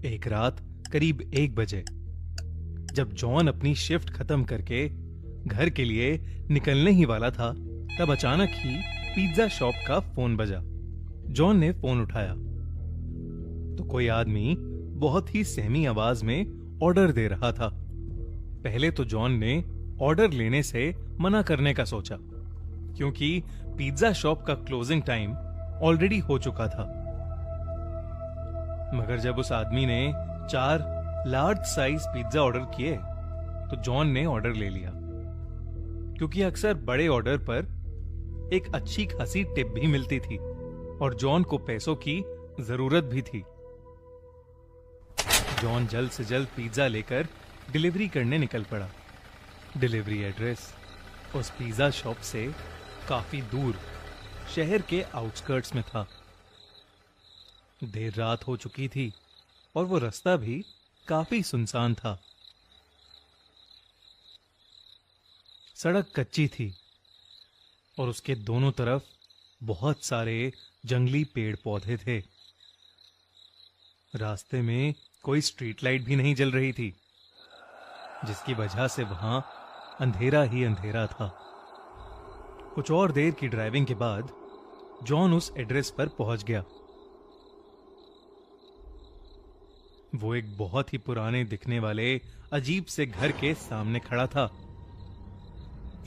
एक रात करीब 1 बजे जब जॉन अपनी शिफ्ट खत्म करके घर के लिए निकलने ही वाला था, तब अचानक ही पिज्जा शॉप का फोन बजा। जॉन ने फोन उठाया तो कोई आदमी बहुत ही सहमी आवाज में ऑर्डर दे रहा था। पहले तो जॉन ने ऑर्डर लेने से मना करने का सोचा, क्योंकि पिज्जा शॉप का क्लोजिंग टाइम ऑलरेडी हो चुका था। मगर जब उस आदमी ने 4 लार्ज साइज पिज्जा ऑर्डर किए तो जॉन ने ऑर्डर ले लिया, क्योंकि अक्सर बड़े ऑर्डर पर एक अच्छी खासी टिप भी मिलती थी और जॉन को पैसों की जरूरत भी थी। जॉन जल्द से जल्द पिज्जा लेकर डिलीवरी करने निकल पड़ा। डिलीवरी एड्रेस उस पिज्जा शॉप से काफी दूर शहर के आउटस्कर्ट्स में था। देर रात हो चुकी थी और वो रास्ता भी काफी सुनसान था। सड़क कच्ची थी और उसके दोनों तरफ बहुत सारे जंगली पेड़ पौधे थे। रास्ते में कोई स्ट्रीट लाइट भी नहीं जल रही थी, जिसकी वजह से वहां अंधेरा ही अंधेरा था। कुछ और देर की ड्राइविंग के बाद जॉन उस एड्रेस पर पहुंच गया। वो एक बहुत ही पुराने दिखने वाले अजीब से घर के सामने खड़ा था।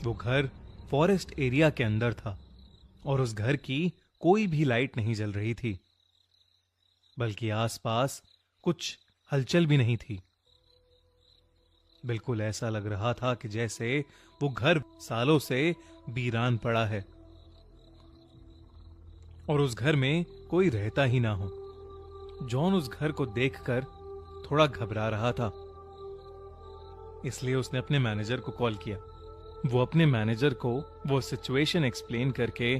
वो घर फॉरेस्ट एरिया के अंदर था और उस घर की कोई भी लाइट नहीं जल रही थी, बल्कि आसपास कुछ हलचल भी नहीं थी। बिल्कुल ऐसा लग रहा था कि जैसे वो घर सालों से वीरान पड़ा है और उस घर में कोई रहता ही ना हो। जॉन उस घर को देखकर थोड़ा घबरा रहा था, इसलिए उसने अपने मैनेजर को कॉल किया। वो अपने मैनेजर को वो सिचुएशन एक्सप्लेन करके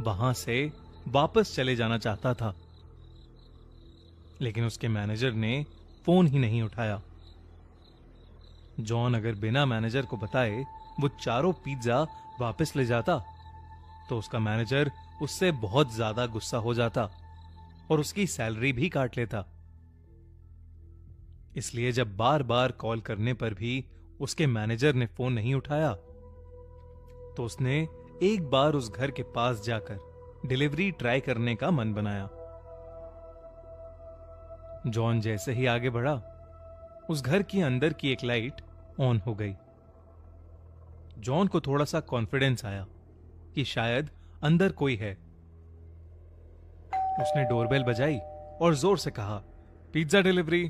वहां से वापस चले जाना चाहता था, लेकिन उसके मैनेजर ने फोन ही नहीं उठाया। जॉन अगर बिना मैनेजर को बताए वो चारों पिज्जा वापस ले जाता तो उसका मैनेजर उससे बहुत ज्यादा गुस्सा हो जाता और उसकी सैलरी भी काट लेता। इसलिए जब बार बार कॉल करने पर भी उसके मैनेजर ने फोन नहीं उठाया तो उसने एक बार उस घर के पास जाकर डिलीवरी ट्राई करने का मन बनाया। जॉन जैसे ही आगे बढ़ा, उस घर के अंदर की एक लाइट ऑन हो गई। जॉन को थोड़ा सा कॉन्फिडेंस आया कि शायद अंदर कोई है। उसने डोरबेल बजाई और जोर से कहा, पिज्जा डिलीवरी।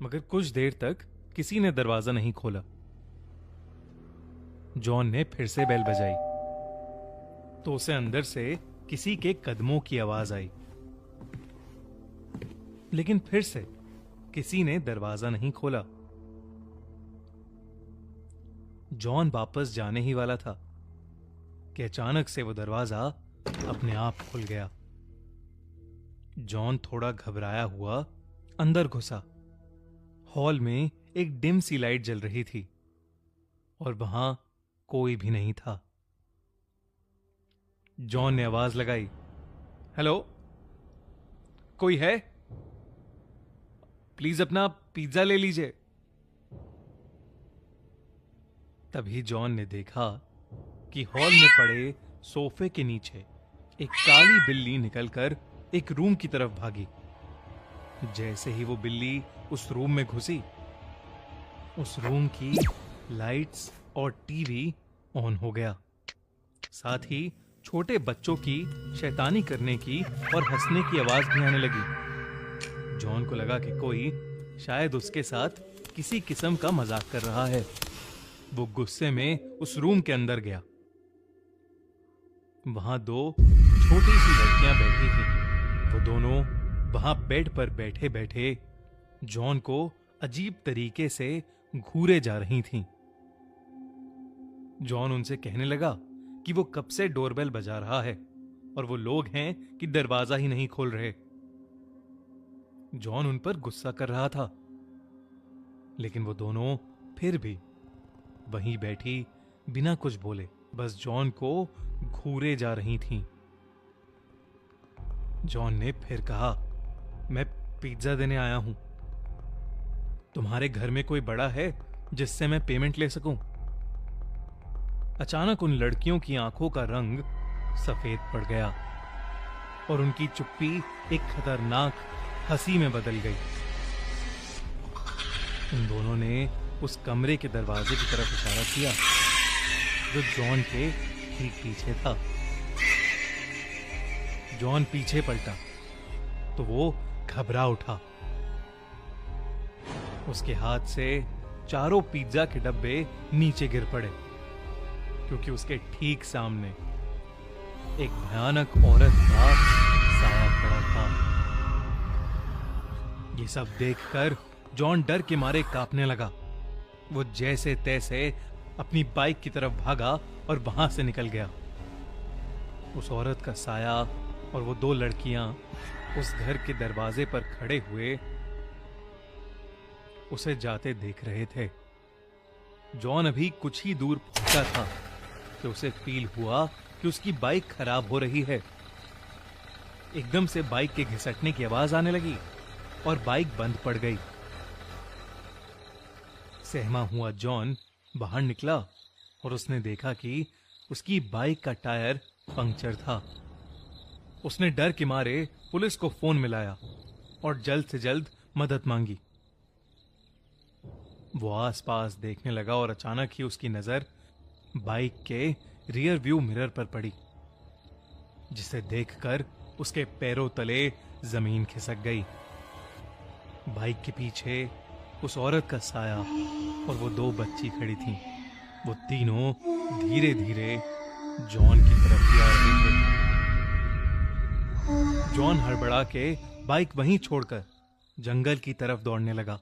मगर कुछ देर तक किसी ने दरवाजा नहीं खोला। जॉन ने फिर से बेल बजाई तो उसे अंदर से किसी के कदमों की आवाज आई, लेकिन फिर से किसी ने दरवाजा नहीं खोला। जॉन वापस जाने ही वाला था कि अचानक से वो दरवाजा अपने आप खुल गया। जॉन थोड़ा घबराया हुआ अंदर घुसा। हॉल में एक डिम सी लाइट जल रही थी और वहां कोई भी नहीं था। जॉन ने आवाज लगाई, हेलो, कोई है? प्लीज अपना पिज्जा ले लीजिए। तभी जॉन ने देखा कि हॉल में पड़े सोफे के नीचे एक काली बिल्ली निकलकर एक रूम की तरफ भागी। जैसे ही वो बिल्ली उस रूम में घुसी, उस रूम की लाइट्स और टीवी ऑन हो गया। साथ ही छोटे बच्चों की शैतानी करने की और हंसने की आवाज भी आने लगी। जॉन को लगा कि कोई शायद उसके साथ किसी किस्म का मजाक कर रहा है। वो गुस्से में उस रूम के अंदर गया। वहां 2 छोटी सी लड़कियां बैठी थीं। वो दोनों वहां बेड पर बैठे बैठे जॉन को अजीब तरीके से घूरे जा रही थीं। जॉन उनसे कहने लगा कि वो कब से डोरबेल बजा रहा है और वो लोग हैं कि दरवाजा ही नहीं खोल रहे। जॉन उन पर गुस्सा कर रहा था, लेकिन वो दोनों फिर भी वहीं बैठी बिना कुछ बोले बस जॉन को घूरे जा रही थीं। जॉन ने फिर कहा, मैं पिज्जा देने आया हूं। तुम्हारे घर में कोई बड़ा है जिससे मैं पेमेंट ले सकूं? अचानक उन लड़कियों की आंखों का रंग सफेद पड़ गया और उनकी चुप्पी एक खतरनाक हंसी में बदल गई। उन दोनों ने उस कमरे के दरवाजे की तरफ इशारा किया जो जॉन के ठीक पीछे था। जॉन पीछे पलटा तो वो घबरा उठा। उसके हाथ से चारों पिज्जा के डब्बे नीचे गिर पड़े क्योंकि उसके ठीक सामने एक भयानक औरत का साया खड़ा था। ये सब देखकर जॉन डर के मारे कांपने लगा। वो जैसे तैसे अपनी बाइक की तरफ भागा और वहां से निकल गया। उस औरत का साया और वो दो लड़कियां उस घर के दरवाजे पर खड़े हुए उसे जाते देख रहे थे। जॉन अभी कुछ ही दूर पहुंचा था कि उसे फील हुआ कि उसकी बाइक खराब हो रही है। एकदम से बाइक के घिसटने की आवाज आने लगी और बाइक बंद पड़ गई। सहमा हुआ जॉन बाहर निकला और उसने देखा कि उसकी बाइक का टायर पंक्चर था। उसने डर के मारे पुलिस को फोन मिलाया और जल्द से जल्द मदद मांगी। वो आसपास देखने लगा और अचानक ही उसकी नजर बाइक के रियर व्यू मिरर पर पड़ी, जिसे देखकर उसके पैरों तले जमीन खिसक गई। बाइक के पीछे उस औरत का साया और वो दो बच्ची खड़ी थीं। वो तीनों धीरे धीरे जॉन की तरफ ही आ रहे थे। जॉन हड़बड़ा के बाइक वहीं छोड़कर जंगल की तरफ दौड़ने लगा।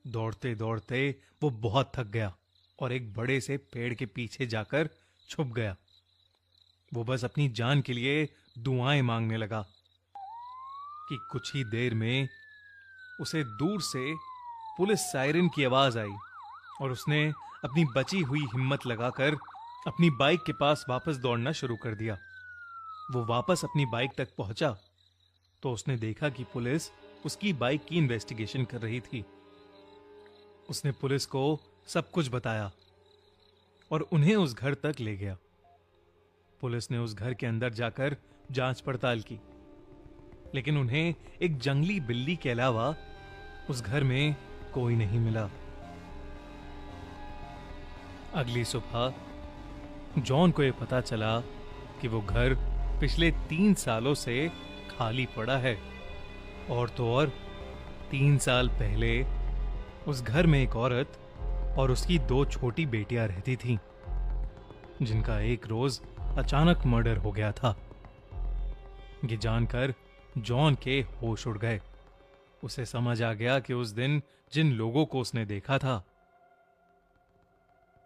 दौड़ते दौड़ते वो बहुत थक गया और एक बड़े से पेड़ के पीछे जाकर छुप गया। वो बस अपनी जान के लिए दुआएं मांगने लगा कि कुछ ही देर में उसे दूर से पुलिस सायरन की आवाज आई और उसने अपनी बची हुई हिम्मत लगाकर अपनी बाइक के पास वापस दौड़ना शुरू कर दिया। वो वापस अपनी बाइक तक पहुंचा तो उसने देखा कि पुलिस उसकी बाइक की इन्वेस्टिगेशन कर रही थी। उसने पुलिस को सब कुछ बताया और उन्हें उस घर तक ले गया। पुलिस ने उस घर के अंदर जाकर जांच पड़ताल की, लेकिन उन्हें एक जंगली बिल्ली के अलावा उस घर में कोई नहीं मिला। अगली सुबह जॉन को यह पता चला कि वो घर पिछले 3 सालों से खाली पड़ा है और तो और 3 साल पहले उस घर में एक औरत और उसकी 2 छोटी बेटियां रहती थीं, जिनका एक रोज अचानक मर्डर हो गया था। ये जानकर जॉन के होश उड़ गए। उसे समझ आ गया कि उस दिन जिन लोगों को उसने देखा था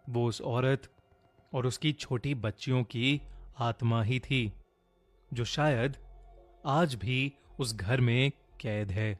वो उस औरत और उसकी छोटी बच्चियों की आत्मा ही थी, जो शायद आज भी उस घर में कैद है।